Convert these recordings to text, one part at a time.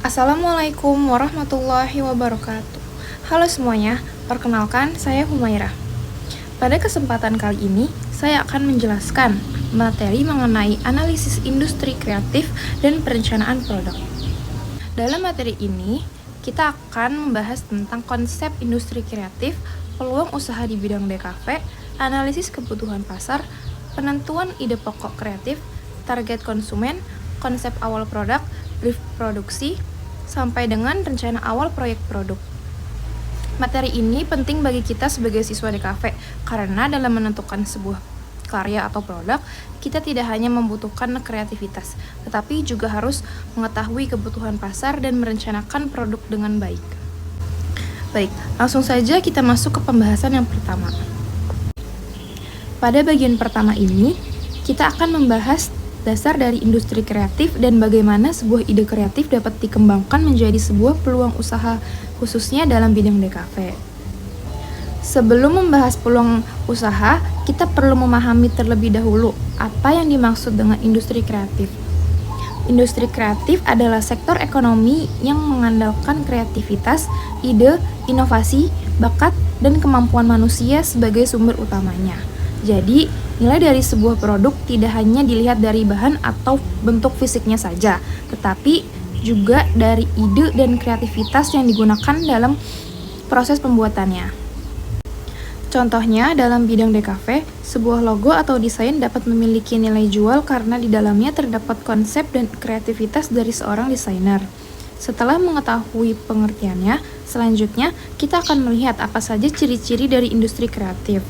Assalamualaikum warahmatullahi wabarakatuh. Halo semuanya, perkenalkan saya Humairah. Pada kesempatan kali ini, saya akan menjelaskan materi mengenai analisis industri kreatif dan perencanaan produk. Dalam materi ini, kita akan membahas tentang konsep industri kreatif, peluang usaha di bidang DKV, analisis kebutuhan pasar, penentuan ide pokok kreatif, target konsumen, konsep awal produk, brief produksi, sampai dengan rencana awal proyek produk. Materi ini penting bagi kita sebagai siswa DKV karena dalam menentukan sebuah karya atau produk, kita tidak hanya membutuhkan kreativitas, tetapi juga harus mengetahui kebutuhan pasar dan merencanakan produk dengan baik. Baik, langsung saja kita masuk ke pembahasan yang pertama. Pada bagian pertama ini, kita akan membahas dasar dari industri kreatif dan bagaimana sebuah ide kreatif dapat dikembangkan menjadi sebuah peluang usaha khususnya dalam bidang DKV. Sebelum membahas peluang usaha, kita perlu memahami terlebih dahulu apa yang dimaksud dengan industri kreatif. Industri kreatif adalah sektor ekonomi yang mengandalkan kreativitas, ide, inovasi, bakat, dan kemampuan manusia sebagai sumber utamanya. Jadi, nilai dari sebuah produk tidak hanya dilihat dari bahan atau bentuk fisiknya saja, tetapi juga dari ide dan kreativitas yang digunakan dalam proses pembuatannya. Contohnya, dalam bidang DKV, sebuah logo atau desain dapat memiliki nilai jual karena di dalamnya terdapat konsep dan kreativitas dari seorang desainer. Setelah mengetahui pengertiannya, selanjutnya kita akan melihat apa saja ciri-ciri dari industri kreatif.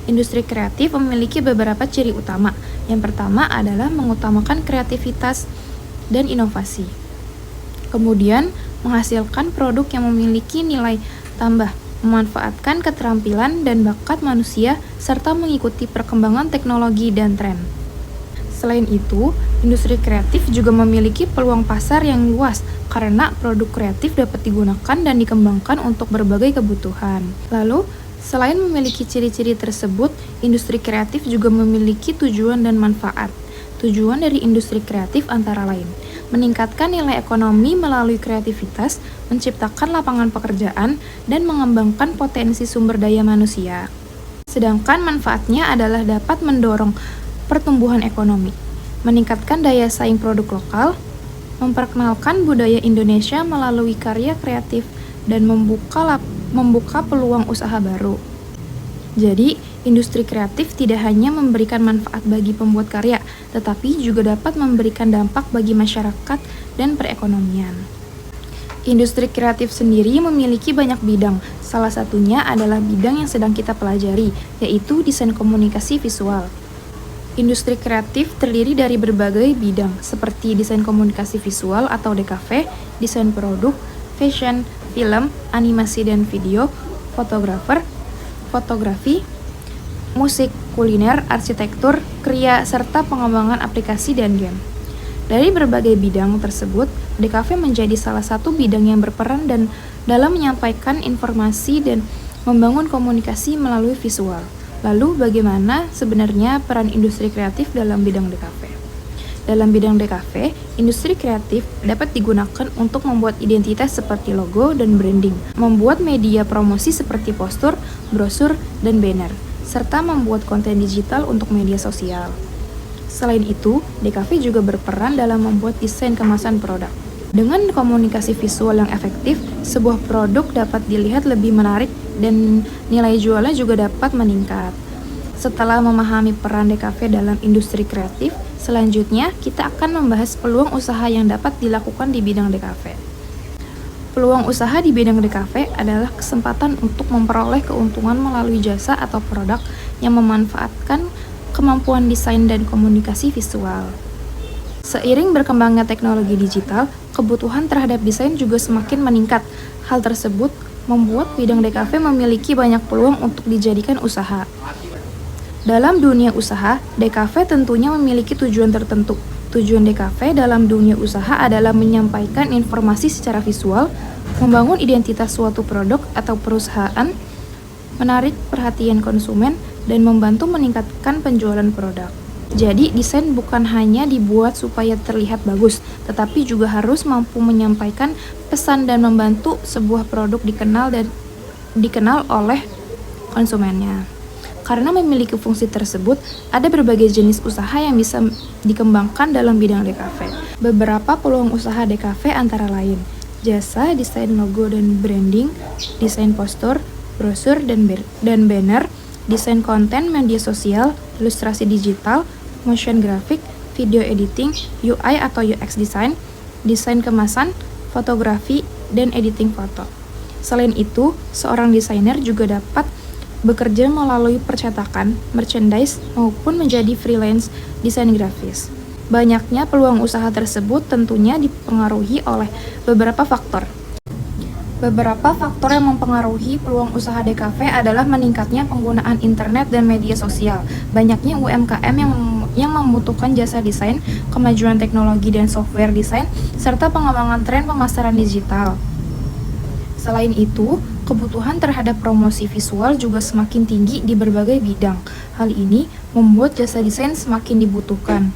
Industri kreatif memiliki beberapa ciri utama. Yang pertama adalah mengutamakan kreativitas dan inovasi. Kemudian, menghasilkan produk yang memiliki nilai tambah, memanfaatkan keterampilan dan bakat manusia, serta mengikuti perkembangan teknologi dan tren. Selain itu, industri kreatif juga memiliki peluang pasar yang luas karena produk kreatif dapat digunakan dan dikembangkan untuk berbagai kebutuhan. Lalu, selain memiliki ciri-ciri tersebut, industri kreatif juga memiliki tujuan dan manfaat. Tujuan dari industri kreatif antara lain meningkatkan nilai ekonomi melalui kreativitas, menciptakan lapangan pekerjaan, dan mengembangkan potensi sumber daya manusia. Sedangkan manfaatnya adalah dapat mendorong pertumbuhan ekonomi, meningkatkan daya saing produk lokal, memperkenalkan budaya Indonesia melalui karya kreatif, dan membuka peluang usaha baru. Jadi, industri kreatif tidak hanya memberikan manfaat bagi pembuat karya, tetapi juga dapat memberikan dampak bagi masyarakat dan perekonomian. Industri kreatif sendiri memiliki banyak bidang, salah satunya adalah bidang yang sedang kita pelajari, yaitu desain komunikasi visual. Industri kreatif terdiri dari berbagai bidang, seperti desain komunikasi visual atau DKV, desain produk, fashion, film, animasi dan video, fotografi, musik, kuliner, arsitektur, kriya, serta pengembangan aplikasi dan game. Dari berbagai bidang tersebut, DKV menjadi salah satu bidang yang berperan dan dalam menyampaikan informasi dan membangun komunikasi melalui visual. Lalu, bagaimana sebenarnya peran industri kreatif dalam bidang DKV? Dalam bidang DKV, industri kreatif dapat digunakan untuk membuat identitas seperti logo dan branding, membuat media promosi seperti poster, brosur, dan banner, serta membuat konten digital untuk media sosial. Selain itu, DKV juga berperan dalam membuat desain kemasan produk. Dengan komunikasi visual yang efektif, sebuah produk dapat dilihat lebih menarik dan nilai jualnya juga dapat meningkat. Setelah memahami peran DKV dalam industri kreatif, selanjutnya kita akan membahas peluang usaha yang dapat dilakukan di bidang DKV. Peluang usaha di bidang DKV adalah kesempatan untuk memperoleh keuntungan melalui jasa atau produk yang memanfaatkan kemampuan desain dan komunikasi visual. Seiring berkembangnya teknologi digital, kebutuhan terhadap desain juga semakin meningkat. Hal tersebut membuat bidang DKV memiliki banyak peluang untuk dijadikan usaha. Dalam dunia usaha, DKV tentunya memiliki tujuan tertentu. Tujuan DKV dalam dunia usaha adalah menyampaikan informasi secara visual, membangun identitas suatu produk atau perusahaan, menarik perhatian konsumen, dan membantu meningkatkan penjualan produk. Jadi, desain bukan hanya dibuat supaya terlihat bagus, tetapi juga harus mampu menyampaikan pesan dan membantu sebuah produk dikenal oleh konsumennya. Karena memiliki fungsi tersebut, ada berbagai jenis usaha yang bisa dikembangkan dalam bidang DKV. Beberapa peluang usaha DKV antara lain: jasa, desain logo dan branding, desain poster, brosur dan banner, desain konten media sosial, ilustrasi digital, motion graphic, video editing, UI atau UX design, desain kemasan, fotografi, dan editing foto. Selain itu, seorang desainer juga dapat bekerja melalui percetakan, merchandise, maupun menjadi freelance desain grafis. Banyaknya peluang usaha tersebut tentunya dipengaruhi oleh beberapa faktor. Beberapa faktor yang mempengaruhi peluang usaha DKV adalah meningkatnya penggunaan internet dan media sosial, banyaknya UMKM yang membutuhkan jasa desain, kemajuan teknologi dan software desain, serta pengembangan tren pemasaran digital. Selain itu, kebutuhan terhadap promosi visual juga semakin tinggi di berbagai bidang. Hal ini membuat jasa desain semakin dibutuhkan.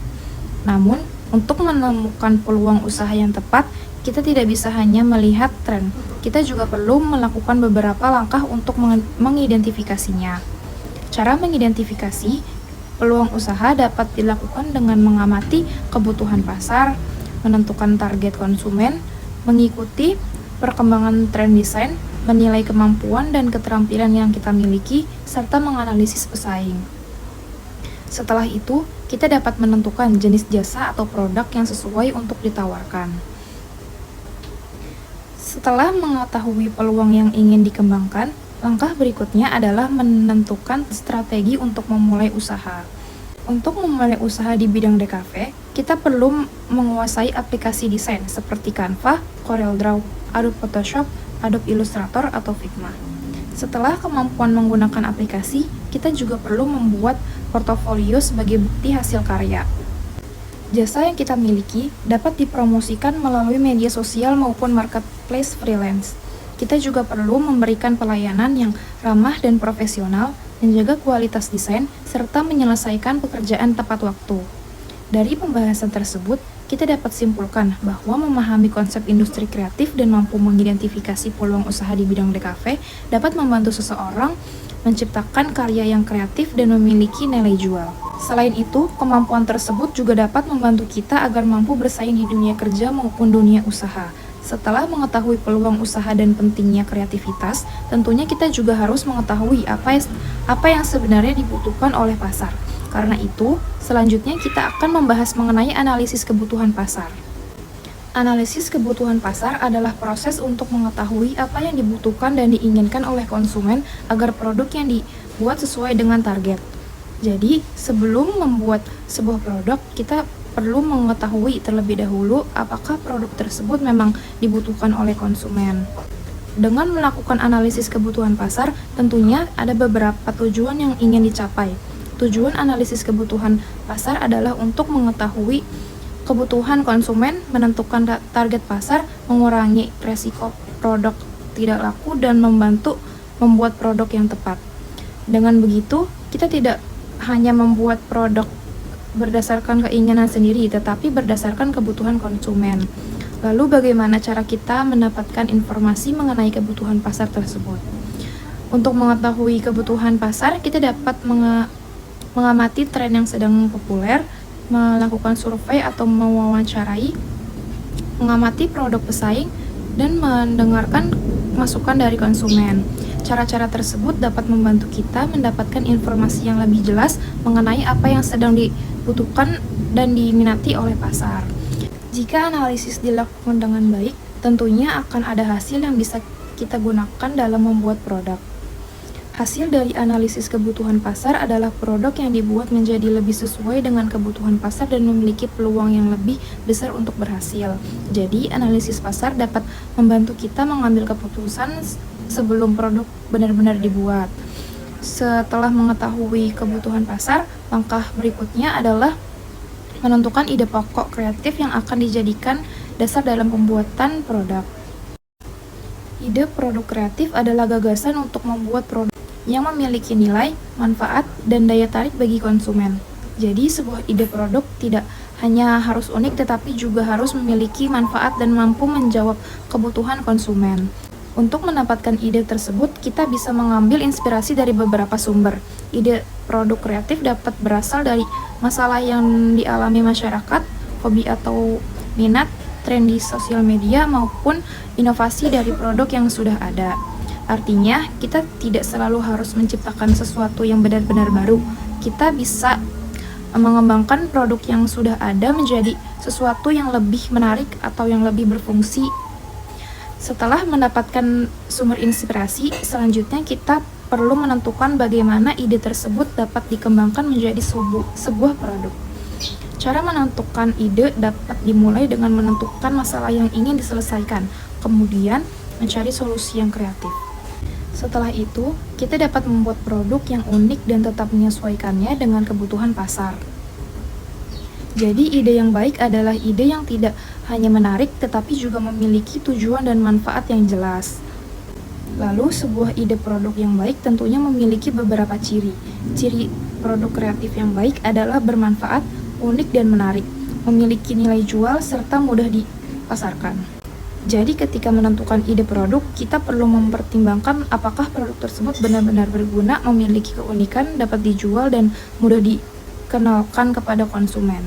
Namun, untuk menemukan peluang usaha yang tepat, kita tidak bisa hanya melihat tren. Kita juga perlu melakukan beberapa langkah untuk mengidentifikasinya. Cara mengidentifikasi peluang usaha dapat dilakukan dengan mengamati kebutuhan pasar, menentukan target konsumen, mengikuti perkembangan tren desain, menilai kemampuan dan keterampilan yang kita miliki, serta menganalisis pesaing. Setelah itu, kita dapat menentukan jenis jasa atau produk yang sesuai untuk ditawarkan. Setelah mengetahui peluang yang ingin dikembangkan, langkah berikutnya adalah menentukan strategi untuk memulai usaha. Untuk memulai usaha di bidang DKV, kita perlu menguasai aplikasi desain seperti Canva, CorelDRAW, Adobe Photoshop, Adobe Illustrator, atau Figma. Setelah kemampuan menggunakan aplikasi, kita juga perlu membuat portofolio sebagai bukti hasil karya. Jasa yang kita miliki dapat dipromosikan melalui media sosial maupun marketplace freelance. Kita juga perlu memberikan pelayanan yang ramah dan profesional, menjaga kualitas desain, serta menyelesaikan pekerjaan tepat waktu. Dari pembahasan tersebut, kita dapat simpulkan bahwa memahami konsep industri kreatif dan mampu mengidentifikasi peluang usaha di bidang DKV dapat membantu seseorang menciptakan karya yang kreatif dan memiliki nilai jual. Selain itu, kemampuan tersebut juga dapat membantu kita agar mampu bersaing di dunia kerja maupun dunia usaha. Setelah mengetahui peluang usaha dan pentingnya kreativitas, tentunya kita juga harus mengetahui apa yang sebenarnya dibutuhkan oleh pasar. Karena itu, selanjutnya kita akan membahas mengenai analisis kebutuhan pasar. Analisis kebutuhan pasar adalah proses untuk mengetahui apa yang dibutuhkan dan diinginkan oleh konsumen agar produk yang dibuat sesuai dengan target. Jadi, sebelum membuat sebuah produk, kita perlu mengetahui terlebih dahulu apakah produk tersebut memang dibutuhkan oleh konsumen. Dengan melakukan analisis kebutuhan pasar, tentunya ada beberapa tujuan yang ingin dicapai. Tujuan analisis kebutuhan pasar adalah untuk mengetahui kebutuhan konsumen, menentukan target pasar, mengurangi resiko produk tidak laku, dan membantu membuat produk yang tepat. Dengan begitu, kita tidak hanya membuat produk berdasarkan keinginan sendiri, tetapi berdasarkan kebutuhan konsumen. Lalu bagaimana cara kita mendapatkan informasi mengenai kebutuhan pasar tersebut? Untuk mengetahui kebutuhan pasar, kita dapat mengamati tren yang sedang populer, melakukan survei atau mewawancarai, mengamati produk pesaing, dan mendengarkan masukan dari konsumen. Cara-cara tersebut dapat membantu kita mendapatkan informasi yang lebih jelas mengenai apa yang sedang dibutuhkan dan diminati oleh pasar. Jika analisis dilakukan dengan baik, tentunya akan ada hasil yang bisa kita gunakan dalam membuat produk. Hasil dari analisis kebutuhan pasar adalah produk yang dibuat menjadi lebih sesuai dengan kebutuhan pasar dan memiliki peluang yang lebih besar untuk berhasil. Jadi, analisis pasar dapat membantu kita mengambil keputusan sebelum produk benar-benar dibuat. Setelah mengetahui kebutuhan pasar, langkah berikutnya adalah menentukan ide pokok kreatif yang akan dijadikan dasar dalam pembuatan produk. Ide produk kreatif adalah gagasan untuk membuat produk yang memiliki nilai, manfaat, dan daya tarik bagi konsumen. Jadi sebuah ide produk tidak hanya harus unik tetapi juga harus memiliki manfaat dan mampu menjawab kebutuhan konsumen. Untuk mendapatkan ide tersebut, kita bisa mengambil inspirasi dari beberapa sumber. Ide produk kreatif dapat berasal dari masalah yang dialami masyarakat, hobi atau minat, tren di sosial media, maupun inovasi dari produk yang sudah ada. Artinya, kita tidak selalu harus menciptakan sesuatu yang benar-benar baru. Kita bisa mengembangkan produk yang sudah ada menjadi sesuatu yang lebih menarik atau yang lebih berfungsi. Setelah mendapatkan sumber inspirasi, selanjutnya kita perlu menentukan bagaimana ide tersebut dapat dikembangkan menjadi sebuah produk. Cara menentukan ide dapat dimulai dengan menentukan masalah yang ingin diselesaikan, kemudian mencari solusi yang kreatif. Setelah itu, kita dapat membuat produk yang unik dan tetap menyesuaikannya dengan kebutuhan pasar. Jadi, ide yang baik adalah ide yang tidak hanya menarik, tetapi juga memiliki tujuan dan manfaat yang jelas. Lalu, sebuah ide produk yang baik tentunya memiliki beberapa ciri. Ciri produk kreatif yang baik adalah bermanfaat, unik, dan menarik, memiliki nilai jual, serta mudah dipasarkan. Jadi ketika menentukan ide produk, kita perlu mempertimbangkan apakah produk tersebut benar-benar berguna, memiliki keunikan, dapat dijual, dan mudah dikenalkan kepada konsumen.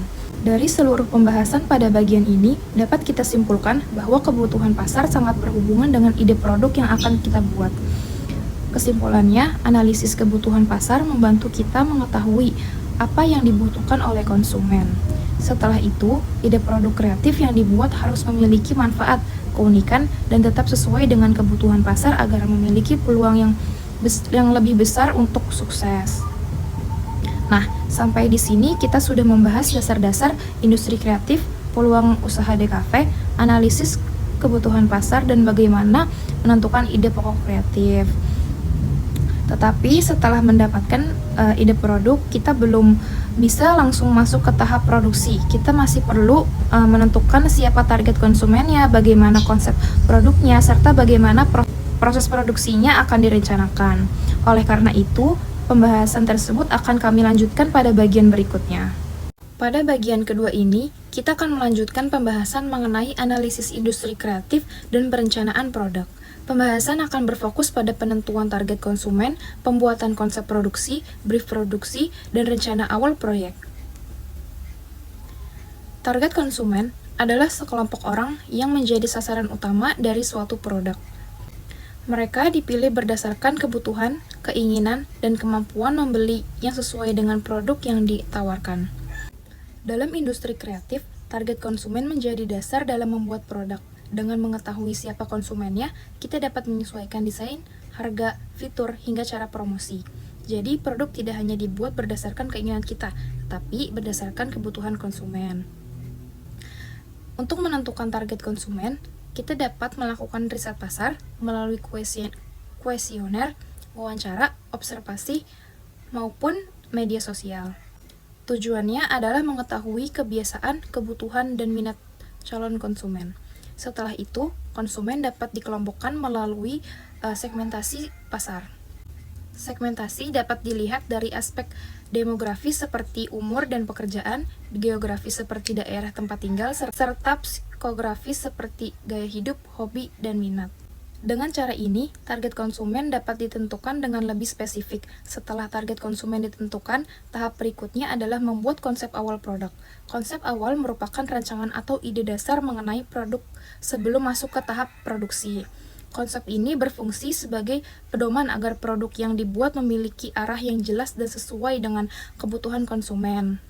Dari seluruh pembahasan pada bagian ini, dapat kita simpulkan bahwa kebutuhan pasar sangat berhubungan dengan ide produk yang akan kita buat. Kesimpulannya, analisis kebutuhan pasar membantu kita mengetahui apa yang dibutuhkan oleh konsumen. Setelah itu, ide produk kreatif yang dibuat harus memiliki manfaat, keunikan, dan tetap sesuai dengan kebutuhan pasar agar memiliki peluang yang lebih besar untuk sukses. Nah, sampai di sini kita sudah membahas dasar-dasar industri kreatif, peluang usaha DKV, analisis kebutuhan pasar, dan bagaimana menentukan ide pokok kreatif. Tetapi setelah mendapatkan ide produk, kita belum bisa langsung masuk ke tahap produksi. Kita masih perlu menentukan siapa target konsumennya, bagaimana konsep produknya, serta bagaimana proses produksinya akan direncanakan. Oleh karena itu, pembahasan tersebut akan kami lanjutkan pada bagian berikutnya. Pada bagian kedua ini, kita akan melanjutkan pembahasan mengenai analisis industri kreatif dan perencanaan produk. Pembahasan akan berfokus pada penentuan target konsumen, pembuatan konsep produksi, brief produksi, dan rencana awal proyek. Target konsumen adalah sekelompok orang yang menjadi sasaran utama dari suatu produk. Mereka dipilih berdasarkan kebutuhan, keinginan, dan kemampuan membeli yang sesuai dengan produk yang ditawarkan. Dalam industri kreatif, target konsumen menjadi dasar dalam membuat produk. Dengan mengetahui siapa konsumennya, kita dapat menyesuaikan desain, harga, fitur, hingga cara promosi. Jadi, produk tidak hanya dibuat berdasarkan keinginan kita, tapi berdasarkan kebutuhan konsumen. Untuk menentukan target konsumen, kita dapat melakukan riset pasar melalui kuesioner, wawancara, observasi, maupun media sosial. Tujuannya adalah mengetahui kebiasaan, kebutuhan, dan minat calon konsumen. Setelah itu, konsumen dapat dikelompokkan melalui segmentasi pasar. Segmentasi dapat dilihat dari aspek demografis seperti umur dan pekerjaan, geografis seperti daerah tempat tinggal, serta psikografis seperti gaya hidup, hobi, dan minat. Dengan cara ini, target konsumen dapat ditentukan dengan lebih spesifik. Setelah target konsumen ditentukan, tahap berikutnya adalah membuat konsep awal produk. Konsep awal merupakan rancangan atau ide dasar mengenai produk sebelum masuk ke tahap produksi. Konsep ini berfungsi sebagai pedoman agar produk yang dibuat memiliki arah yang jelas dan sesuai dengan kebutuhan konsumen.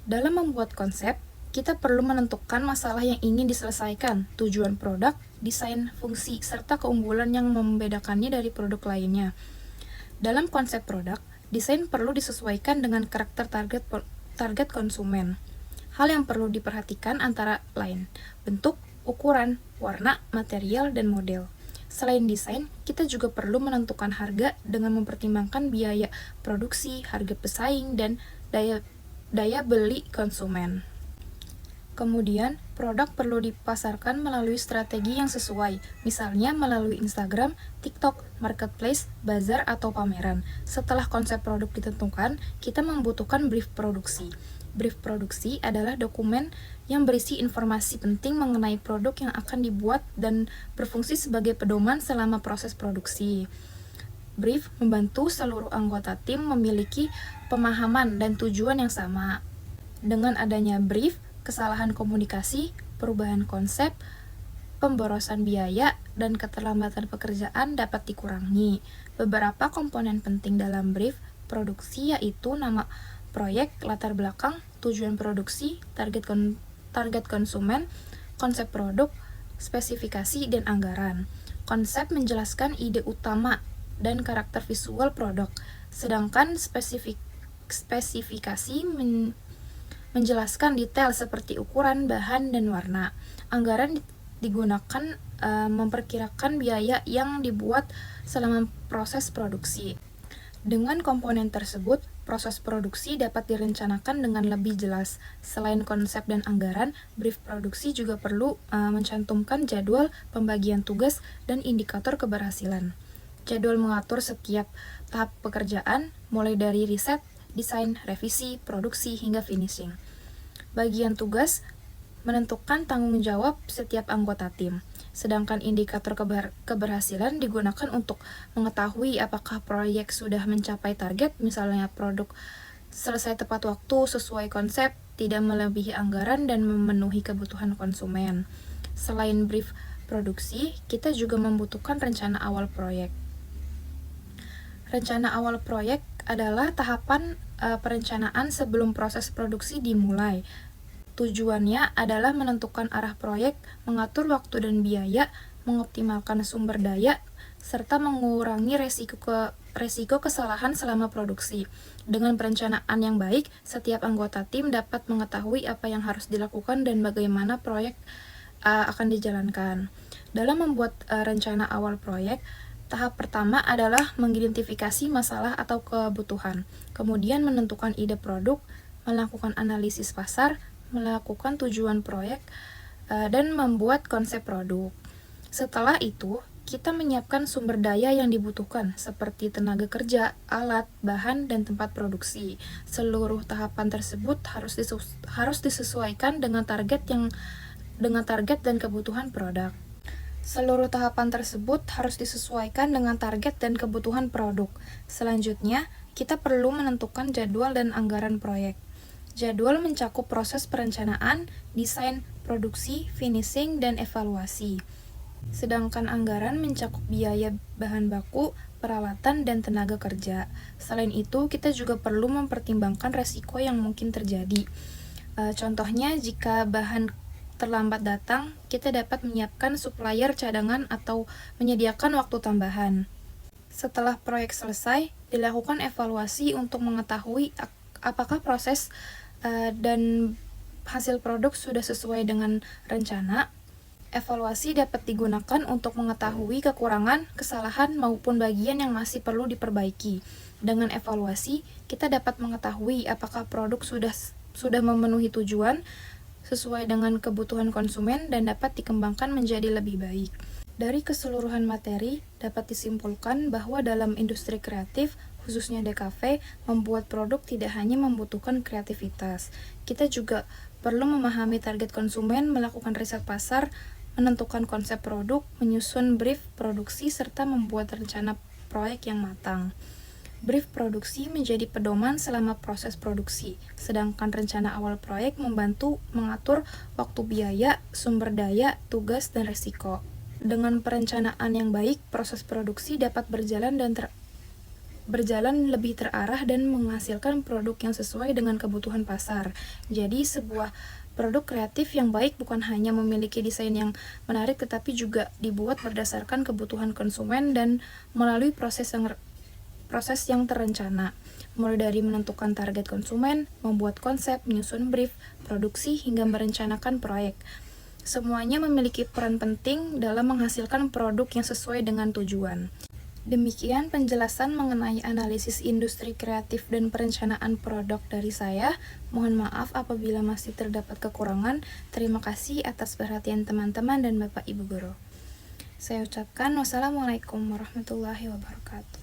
Dalam membuat konsep, kita perlu menentukan masalah yang ingin diselesaikan, tujuan produk, desain, fungsi, serta keunggulan yang membedakannya dari produk lainnya. Dalam konsep produk, desain perlu disesuaikan dengan karakter target konsumen. Hal yang perlu diperhatikan antara lain bentuk, ukuran, warna, material, dan model. Selain desain, kita juga perlu menentukan harga dengan mempertimbangkan biaya produksi, harga pesaing, dan daya beli konsumen. Kemudian, produk perlu dipasarkan melalui strategi yang sesuai, misalnya melalui Instagram, TikTok, Marketplace, bazar, atau pameran. Setelah konsep produk ditentukan, kita membutuhkan brief produksi. Brief produksi adalah dokumen yang berisi informasi penting mengenai produk yang akan dibuat dan berfungsi sebagai pedoman selama proses produksi. Brief membantu seluruh anggota tim memiliki pemahaman dan tujuan yang sama. Dengan adanya brief, kesalahan komunikasi, perubahan konsep, pemborosan biaya, dan keterlambatan pekerjaan dapat dikurangi. Beberapa komponen penting dalam brief produksi yaitu nama proyek, latar belakang, tujuan produksi, target konsumen, konsep produk, spesifikasi, dan anggaran. Konsep menjelaskan ide utama dan karakter visual produk, sedangkan spesifikasi menjelaskan detail seperti ukuran, bahan, dan warna. Anggaran digunakan memperkirakan biaya yang dibuat selama proses produksi. Dengan komponen tersebut, proses produksi dapat direncanakan dengan lebih jelas. Selain konsep dan anggaran, brief produksi juga perlu mencantumkan jadwal, pembagian tugas, dan indikator keberhasilan. Jadwal mengatur setiap tahap pekerjaan, mulai dari riset, desain, revisi, produksi, hingga finishing. Bagian tugas menentukan tanggung jawab setiap anggota tim, sedangkan indikator keberhasilan digunakan untuk mengetahui apakah proyek sudah mencapai target, misalnya produk selesai tepat waktu, sesuai konsep, tidak melebihi anggaran, dan memenuhi kebutuhan konsumen. Selain brief produksi, kita juga membutuhkan rencana awal proyek. Rencana awal proyek adalah tahapan perencanaan sebelum proses produksi dimulai. Tujuannya adalah menentukan arah proyek, mengatur waktu dan biaya, mengoptimalkan sumber daya, serta mengurangi resiko kesalahan selama produksi. Dengan perencanaan yang baik, setiap anggota tim dapat mengetahui apa yang harus dilakukan dan bagaimana proyek akan dijalankan. Dalam membuat rencana awal proyek, tahap pertama adalah mengidentifikasi masalah atau kebutuhan, kemudian menentukan ide produk, melakukan analisis pasar, melakukan tujuan proyek, dan membuat konsep produk. Setelah itu, kita menyiapkan sumber daya yang dibutuhkan, seperti tenaga kerja, alat, bahan, dan tempat produksi. Seluruh tahapan tersebut harus disesuaikan dengan target dan kebutuhan produk. Seluruh tahapan tersebut harus disesuaikan dengan target dan kebutuhan produk. Selanjutnya, kita perlu menentukan jadwal dan anggaran proyek. Jadwal mencakup proses perencanaan, desain, produksi, finishing, dan evaluasi. Sedangkan anggaran mencakup biaya bahan baku, peralatan, dan tenaga kerja. Selain itu, kita juga perlu mempertimbangkan resiko yang mungkin terjadi. Contohnya, jika bahan terlambat datang, kita dapat menyiapkan supplier cadangan atau menyediakan waktu tambahan. Setelah proyek selesai, dilakukan evaluasi untuk mengetahui apakah proses dan hasil produk sudah sesuai dengan rencana. Evaluasi dapat digunakan untuk mengetahui kekurangan, kesalahan, maupun bagian yang masih perlu diperbaiki. Dengan evaluasi, kita dapat mengetahui apakah produk sudah memenuhi tujuan, sesuai dengan kebutuhan konsumen, dan dapat dikembangkan menjadi lebih baik. Dari keseluruhan materi, dapat disimpulkan bahwa dalam industri kreatif, khususnya DKV, membuat produk tidak hanya membutuhkan kreativitas. Kita juga perlu memahami target konsumen, melakukan riset pasar, menentukan konsep produk, menyusun brief produksi, serta membuat rencana proyek yang matang. Brief produksi menjadi pedoman selama proses produksi, sedangkan rencana awal proyek membantu mengatur waktu, biaya, sumber daya, tugas, dan risiko. Dengan perencanaan yang baik, proses produksi dapat berjalan lebih terarah dan menghasilkan produk yang sesuai dengan kebutuhan pasar. Jadi, sebuah produk kreatif yang baik bukan hanya memiliki desain yang menarik, tetapi juga dibuat berdasarkan kebutuhan konsumen dan melalui proses yang terencana, mulai dari menentukan target konsumen, membuat konsep, menyusun brief, produksi, hingga merencanakan proyek. Semuanya memiliki peran penting dalam menghasilkan produk yang sesuai dengan tujuan. Demikian penjelasan mengenai analisis industri kreatif dan perencanaan produk dari saya. Mohon maaf apabila masih terdapat kekurangan. Terima kasih atas perhatian teman-teman dan Bapak Ibu Guru. Saya ucapkan wassalamualaikum warahmatullahi wabarakatuh.